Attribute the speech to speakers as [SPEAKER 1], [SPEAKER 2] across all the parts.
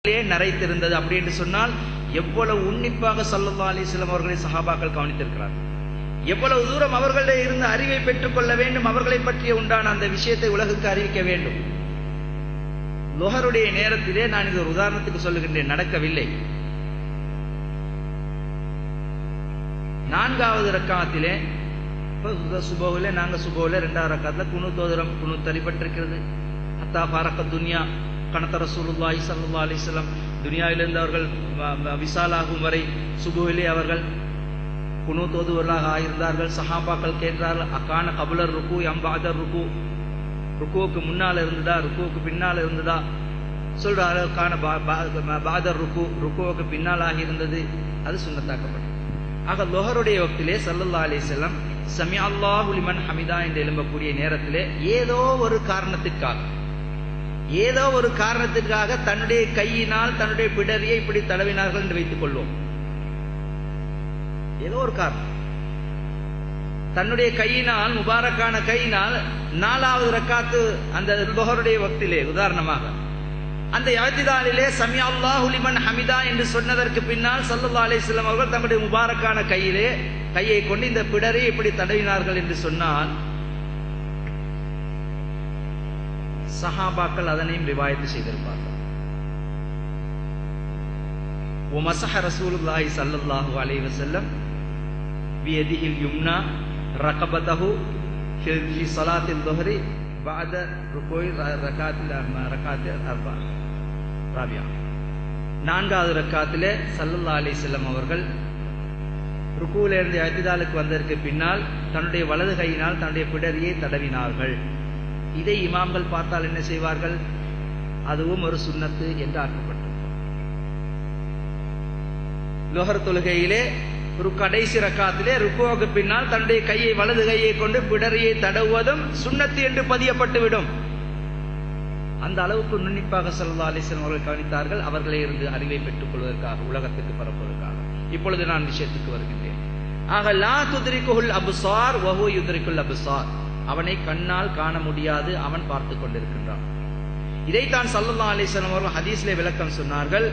[SPEAKER 1] நரைத்திருந்தது. அப்படி என்று சொன்னால் எவ்வளவு உன்னிப்பாக ஸல்லல்லாஹு அலைஹி வஸல்லம் அவர்களை சஹாபாக்கள் கவனித்திருக்கிறார். எவ்வளவு தூரம் அவர்களிடம் இருந்து அறிவை பெற்றுக் கொள்ள வேண்டும், அவர்களை பற்றிய உண்டான அந்த விஷயத்தை உலகுக்கு அறிவிக்க வேண்டும். லுஹருடைய நேரத்திலே நான் இது ஒரு உதாரணத்துக்கு சொல்லுகின்றேன், நடக்கவில்லை. 4வது ரக்காத்திலே சுபஹ்விலே நாங்க சுபஹ்விலே 2வது ரக்காத்துல குனூத் ஓதுறோம். குனூத் தரிபட்டிருக்கிறது. ஹத்தா ஃபாரக துன்யா கனத ரசூலுல்லாஹி ஸல்லல்லாஹு அலைஹி வஸல்லம், துனியாவிலிருந்து அவர்கள் விசாலாகும் வரை சுபஹ்விலே அவர்கள் குனூத் ஓதுவர்களாக ஆயிருந்தார்கள். சஹாபாக்கள் கேட்டார்கள், அகான கபுலர் ருக்கு அம்பாதர் ருக்கு, ருக்குவுக்கு முன்னால் இருந்ததா ருக்குவுக்கு பின்னால் இருந்ததா? சொல்றாரு கான பாதர் ருக்கு, ருக்குவுக்கு பின்னால் ஆகி இருந்தது. அது சுன்னத்தாக்கப்பட்டது. ஆக லுஹருடைய வக்திலே ஸல்லல்லாஹு அலைஹி வஸல்லம் சமி அல்லாஹு லிமன் ஹமிதா என்று எழும்பக்கூடிய நேரத்திலே ஏதோ ஒரு காரணத்திற்காக தன்னுடைய கையினால் தன்னுடைய பிடரியை இப்படி தடவினார்கள் என்று வைத்துக் கொள்வோம். ஏதோ ஒரு காரணம், தன்னுடைய கையினால், முபாரக்கான கையினால் 4வது ரக்காத்து அந்த லுஹருடைய வக்திலே உதாரணமாக அந்த இஅ்திதாலிலே சமி அல்லாஹு லிமன் ஹமிதா என்று சொன்னதற்கு பின்னால் ஸல்லல்லாஹு அலைஹி வஸல்லம் அவர்கள் தங்களுடைய முபாரக்கான கையை கொண்டு இந்த பிடரை இப்படி தடவினார்கள் என்று சொன்னால் சஹாபாக்கள் அதனையும் ரிவாயத்து செய்திருப்பார்கள். ومسح رسول الله صلى الله عليه وسلم بيده اليمنى رقبته في صلاة الظهر بعد ركوع ركعات الأربع. 4வது ரக்காத்திலே ஸல்லல்லாஹு அலைஹி வஸல்லம் அவர்கள் ருக்குவிலே இருந்து இஅ்திதாலுக்கு வந்ததற்கு பின்னால் தன்னுடைய வலது கையினால் தன்னுடைய பிடரியை தடவினார்கள். இதை இமாம்கள் பார்த்தால் என்ன செய்வார்கள்? அதுவும் ஒரு சுன்னத்து என்று ஆக்கப்பட்டது. லுஹர் தொழுகையிலே ஒரு கடைசி ரக்காத்திலே ருக்குவுக்கு பின்னால் தன்னுடைய வலது கையை கொண்டு பிடரியை தடவுவதும் சுன்னத்து என்று பதியப்பட்டுவிடும். அந்த அளவுக்கு நுண்ணிப்பாக ஸல்லல்லாஹு அலைஹி வஸல்லம் அவர்கள் கவனித்தார்கள், அவர்களை இருந்து அறிவை பெற்றுக் கொள்வதற்காக, உலகத்துக்கு பரப்புவதற்காக. இப்பொழுது நான் விஷயத்துக்கு வருகின்றேன். ஆக லா துத்ரிகுல் அப்சார் வ ஹுவ யுத்ரிகுல் அப்சார், அவனை கண்ணால் காண முடியாது, அவன் பார்த்து கொண்டிருக்கின்றான். இதைத்தான் ஸல்லல்லாஹு அலைஹி வஸல்லம் அவர்கள் ஹதீஸ்லே விளக்கம் சொன்னார்கள்.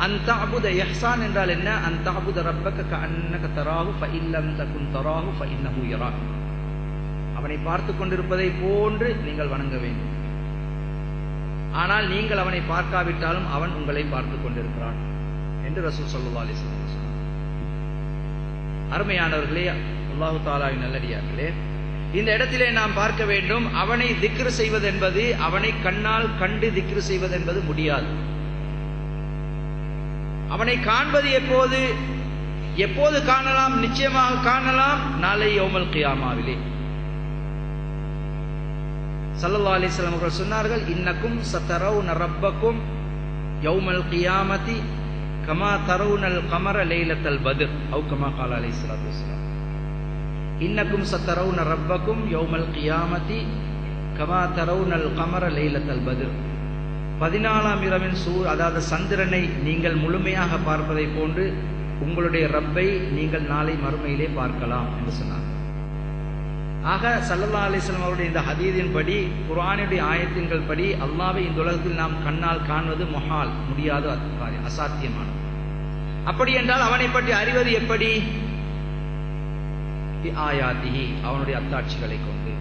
[SPEAKER 1] அன்தஅபுத இஹ்சான் என்றால் என்ன? அன்தஅபுத ரப்பக கஅன்னக தராஹு ஃபஇல்லம் தகுன் தராஹு ஃபஇன்னஹு யராக், அவனை பார்த்து கொண்டிருப்பதை போன்று நீங்கள் வணங்க வேண்டும். ஆனால் நீங்கள் அவனை பார்க்காவிட்டாலும் அவன் உங்களை பார்த்து கொண்டிருக்கிறான் என்று ரசூல் ஸல்லல்லாஹு அலைஹி வஸல்லம் சொன்னார். அருமையானவர்களே, அல்லாஹ் தஆலாவின் நல்லடியார்களே, இந்த இடத்திலே நாம் பார்க்க வேண்டும், அவனை திக்ர் செய்வது என்பது, அவனை கண்ணால் கண்டு திக்ர் செய்வது என்பது முடியாது. அவனை காண்பது எப்போது காணலாம்? நிச்சயமாக காணலாம், நாளை யௌமல் கியாமாவிலே. ஸல்லல்லாஹு அலைஹி வஸல்லம் அவர்கள் சொன்னார்கள், இன்னக்கும் சதரவுன ரப்பக்கும் யௌமல் கியாமத்தி கமா தரவுனல் கமர லைலத்தல் பத்ர் அவ் கமா கால அலைஹி ஸலாத்து வஸலாம். இன்னக்கும் சதரவுன ரப்பக்கும் யௌமல் கியாமத்தி கமா தரவுனல் கமர லைலத்தல் பத்ர், 14ஆம் இரவின் அதாவது சந்திரனை நீங்கள் முழுமையாக பார்ப்பதை போன்று உங்களுடைய ரப்பை நீங்கள் நாளை மறுமையிலே பார்க்கலாம் என்று சொன்னார். ஆக ஸல்லல்லாஹு அலைஹி வஸல்லம் அவருடைய இந்த ஹதீஸின் படி, குர்ஆனுடைய ஆயத்தின்கள் படி, அல்லாஹ்வை இந்த உலகத்தில் நாம் கண்ணால் காண்பது முஹால், முடியாத காரியம், அசாத்தியமானது. அப்படி என்றால் அவனை பற்றி அறிவது எப்படி? ஆயாத்திஹி, அவனுடைய அத்தாட்சிகளை கொண்டு,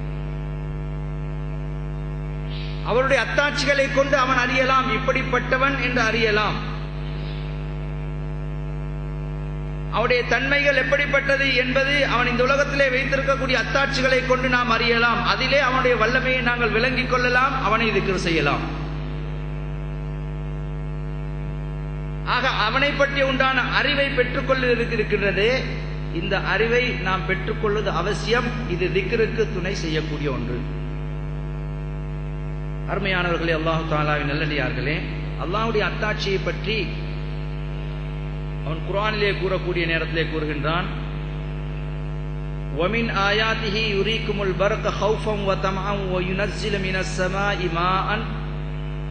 [SPEAKER 1] அவருடைய அத்தாட்சிகளை கொண்டு அவன் அறியலாம், இப்படிப்பட்டவன் என்று அறியலாம். அவருடைய தன்மைகள் எப்படிப்பட்டது என்பது அவன் இந்த உலகத்திலே வைத்திருக்கக்கூடிய அத்தாட்சிகளை கொண்டு நாம் அறியலாம். அதிலே அவனுடைய வல்லமையை நாங்கள் விளங்கிக் கொள்ளலாம், அவனை திக்ர் செய்யலாம். ஆக அவனை பற்றி உண்டான அறிவை பெற்றுக்கொள்ள இருக்கின்றது. இந்த அறிவை நாம் பெற்றுக்கொள்வது அவசியம். இது திக்ருக்கு துணை செய்யக்கூடிய ஒன்று. அருமையானவர்களே, அல்லாஹ் தஆலாவின் நல்லடியார்களே, அல்லாஹ்வுடைய அத்தாட்சியை பற்றி அவன் குர்ஆனிலே கூறக்கூடிய நேரத்திலே கூறுகின்றான், وَمِنْ آيَاتِهِ يُرِيكُمُ الْبَرْقَ خَوْفًا وَطَمْعًا وَيُنَزِّلُ مِنَ السَّمَاءِ مَاءً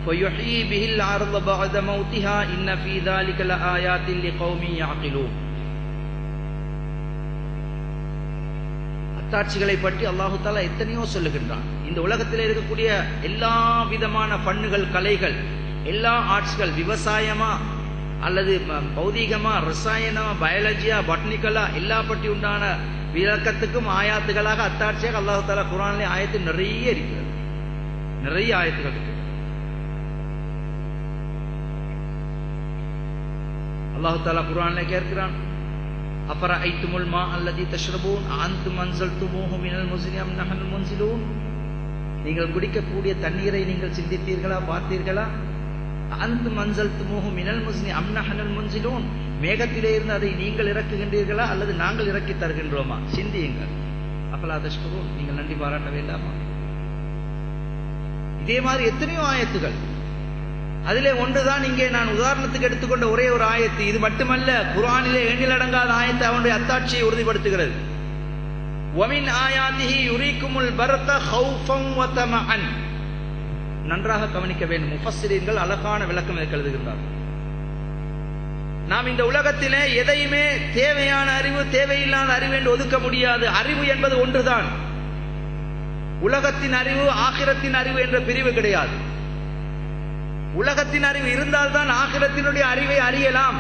[SPEAKER 1] فَيُحْيِي بِهِ الْأَرْضَ بَعْدَ مَوْتِهَا إِنَّ فِي ذَلِكَ لَآيَاتٍ لِقَوْمٍ يَعْقِلُونَ. அத்தாட்சிகளை பற்றி அல்லாஹ் தஆலா எத்தனையோ சொல்லுகின்றான். இந்த உலகத்தில் இருக்கக்கூடிய எல்லா விதமான பண்ணுகள், கலைகள், எல்லா ஆர்ட்ஸ்கள், விவசாயமா அல்லது பௌதீகமா, ரசாயனமா, பயாலஜியா, பாட்னிக்கலா, எல்லா பற்றி உண்டான விளக்கத்துக்கும் ஆயாத்துகளாக அத்தாட்சியாக அல்லாஹ் தஆலா குர்ஆனிலே ஆயத்து நிறைய இருக்கிறது. நிறைய ஆயத்துகள் இருக்கு. அல்லாஹ் தஆலா குர்ஆனிலே கேட்கிறான், அஃபரஐத்துமுல் மா அல்லதி தஷ்ரபூன் அன்தும் அன்ஸல்துமூஹு மினல் முஸ்னி அம் நஹ்னுல் முன்ஸிலூன். நீங்கள் குடிக்கக்கூடிய தண்ணீரை நீங்கள் சிந்தித்தீர்களா, பார்த்தீர்களா? அன்தும் அன்ஸல்துமூஹு மினல் முஸ்னி அம் நஹ்னுல் முன்ஸிலூன். மேகத்திலே இருந்து அதை நீங்கள் இறக்குகின்றீர்களா அல்லது நாங்கள் இறக்கி தருகின்றோமா? சிந்தியுங்கள். அஃபலா தஷ்குரூன், நீங்கள் நன்றி பாராட்ட வேண்டாமா? இதே மாதிரி எத்தனையோ ஆயத்துகள். அதிலே ஒன்றுதான் இங்கே நான் உதாரணத்துக்கு எடுத்துக்கொண்ட ஒரே ஒரு ஆயத்து. இது மட்டுமல்ல, குர்ஆனிலே எண்ணிலடங்காத ஆயத்து அவனுடைய அத்தாட்சியை உறுதிப்படுத்துகிறது. وَمِنْ آيَاتِهِ يُرِيكُمُ الْبَرْقَ خَوْفًا وَطَمَعًا. நன்றாக கவனிக்க வேண்டும். முஃபஸ்ஸிரீன்கள் அழகான விளக்கம் எழுதுகின்றார்கள். நாம் இந்த உலகத்திலே எதையுமே தேவையான அறிவு, தேவையில்லாத அறிவு என்று ஒதுக்க முடியாது. அறிவு என்பது ஒன்றுதான். உலகத்தின் அறிவு, ஆகிரத்தின் அறிவு என்ற பிரிவு கிடையாது. உலகத்தின் அறிவு இருந்தால்தான் ஆகிரத்தினுடைய அறிவை அறியலாம்.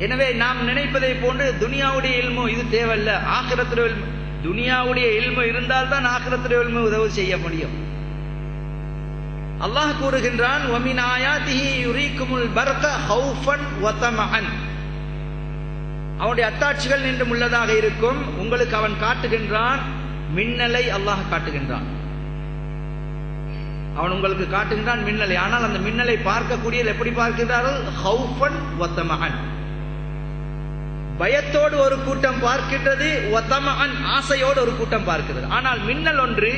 [SPEAKER 1] எனவே நாம் நினைப்பதை போன்று துனியாவுடைய இல்மு இது தேவையில்ல, ஆகிரத்துடைய இல்மு. துனியாவுடைய இல்மு இருந்தால்தான் ஆகிரத்துடைய இல்மு உதவி செய்ய முடியும். அல்லாஹ் கூறுகின்றான், وَمِنْ آيَاتِهِ يُرِيكُمُ الْبَرْقَ خَوْفًا وَطَمَعًا. அவனுடைய அத்தாட்சிகள் நின்றும் உள்ளதாக இருக்கும். உங்களுக்கு அவன் காட்டுகின்றான் மின்னலை. அல்லாஹ் காட்டுகின்றான், அவன் உங்களுக்கு காட்டுகின்றான் மின்னலை. ஆனால் அந்த மின்னலை பார்க்கக்கூடியது எப்படி பார்க்கிறார்கள்? ஹௌஃபன் வத்தமஅன், பயத்தோடு ஒரு கூட்டம் பார்க்கின்றது, வத்தமஅன் ஆசையோடு ஒரு கூட்டம் பார்க்கிறது. ஆனால் மின்னல் ஒன்று,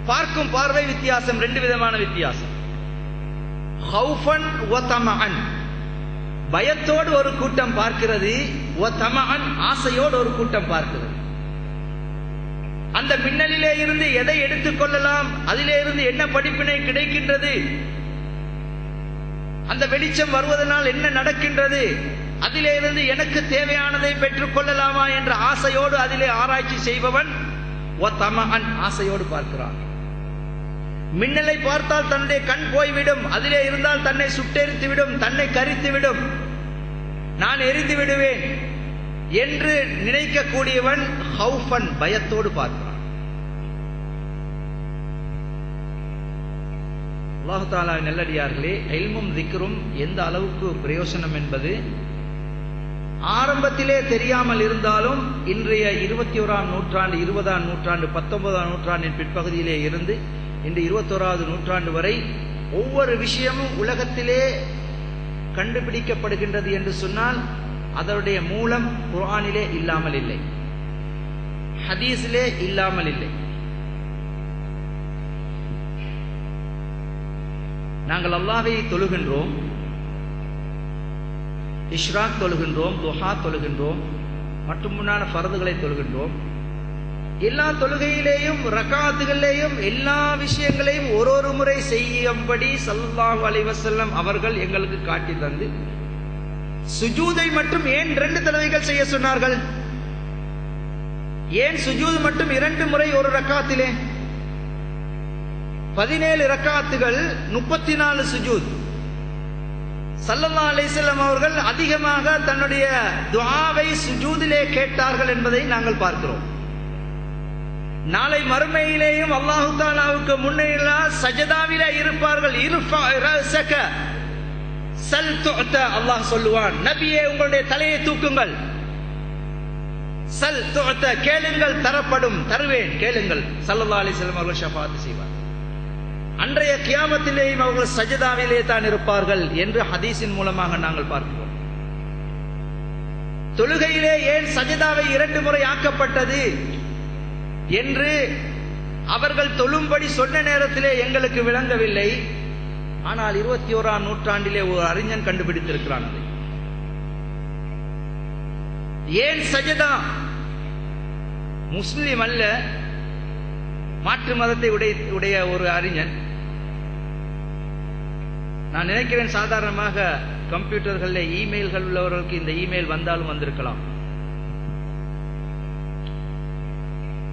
[SPEAKER 1] பார்க்கும் பார்வை வித்தியாசம், ரெண்டு விதமான வித்தியாசம். ஹௌஃபன் வத்தமஅன், பயத்தோடு ஒரு கூட்டம் பார்க்கிறது, வத்தமஅன் ஆசையோடு ஒரு கூட்டம் பார்க்கிறது. அந்த மின்னலிலே இருந்து எதை எடுத்துக் கொள்ளலாம், அதிலே இருந்து என்ன படிப்பினை கிடைக்கின்றது, அந்த வெளிச்சம் வருவதனால் என்ன நடக்கின்றது, அதிலே இருந்து எனக்கு தேவையானதை பெற்றுக் கொள்ளலாமா என்ற ஆசையோடு அதிலே ஆராய்ச்சி செய்பவன் ஆசையோடு பார்க்கிறான். மின்னலை பார்த்தால் தன்னுடைய கண் போய்விடும், அதிலே இருந்தால் தன்னை சுட்டெரித்து விடும், தன்னை கரித்து விடும், நான் எரிந்து விடுவேன் என்று நினைக்கக்கூடியவன் ஹௌஃபன் பயத்தோடு பார்க்கிறான். அல்லாஹ் தஆலா நல்லடியார்களே, இல்மும் திக்ரும் எந்த அளவுக்கு பிரயோசனம் என்பது ஆரம்பத்திலே தெரியாமல் இருந்தாலும் இன்றைய 21ஆம் நூற்றாண்டு, 20ஆம் நூற்றாண்டு, 19ஆம் நூற்றாண்டின் பிற்பகுதியிலே இருந்து இன்று 21வது நூற்றாண்டு வரை ஒவ்வொரு விஷயமும் உலகத்திலே கண்டுபிடிக்கப்படுகின்றது என்று சொன்னால் அதனுடைய மூலம் குர்ஆனிலே இல்லாமல் இல்லை, ஹதீஸிலே இல்லாமல் இல்லை. நாங்கள் அல்லாஹ்வை தொழுகின்றோம், இஷ்ராக் தொழுகின்றோம், துஹா தொழுகின்றோம், மற்றும் முன்னான ஃபர்துகளை தொழுகின்றோம். எல்லா தொழுகையிலேயும் ரக்காத்துகளிலேயும் எல்லா விஷயங்களையும் ஒரு முறை செய்யும்படி ஸல்லல்லாஹு அலைஹி வஸல்லம் அவர்கள் எங்களுக்கு காட்டி தந்து, சுஜூதை மட்டும் ஏன் 2 தடவைகள் செய்ய சொன்னார்கள்? ஏன் சுஜூத் மட்டும் 2 முறை ஒரு ரக்காத்திலே? 17 ரக்காத்துகள், 34 சுஜூத். ஸல்லல்லாஹு அலைஹி வஸல்லம் அவர்கள் அதிகமாக தன்னுடைய துஆவை சுஜூதிலே கேட்டார்கள் என்பதை நாங்கள் பார்க்கிறோம். நாளை மறுமையிலேயும் அல்லாஹ் தஆலாவுக்கு முன்னேறா சஜதாவிலே இருப்பார்கள். இர்ஃபா ரஸக சல் துஅத, அல்லாஹ் சொல்லுவான், நபியே உங்களுடைய தலையை தூக்குங்கள், சல் துஅத கேளுங்கள் தரப்படும், தருவேன் கேளுங்கள். ஸல்லல்லாஹு அலைஹி வஸல்லம் அவர்கள் ஷஃபாஅத் செய்வார். அன்றைய கியாமத்திலேயும் அவர்கள் சஜதாவிலே தான் இருப்பார்கள் என்று ஹதீஸின் மூலமாக நாங்கள் பார்க்கிறோம். தொழுகையிலே ஏன் சஜதாவை 2 முறை ஆக்கப்பட்டது என்று அவர்கள் தொழும்படி சொன்ன நேரத்திலே எங்களுக்கு விளங்கவில்லை. ஆனால் 21ஆம் நூற்றாண்டிலே ஒரு அறிஞன் கண்டுபிடித்திருக்கிறான். ஏன் சஜதா? முஸ்லிம் அல்ல, மாற்று மதத்தை உடைய ஒரு அறிஞன். நான் நினைக்கிறேன் சாதாரணமாக கம்ப்யூட்டர்களில் இமெயில்கள் உள்ளவர்களுக்கு இந்த இமெயில் வந்தாலும் வந்திருக்கலாம்.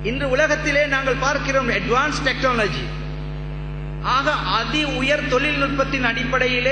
[SPEAKER 1] இன்று உலகத்திலே நாங்கள் பார்க்கிறோம் அட்வான்ஸ் டெக்னாலஜி. ஆக அதி உயர் தொழில்நுட்பத்தின் அடிப்படையிலே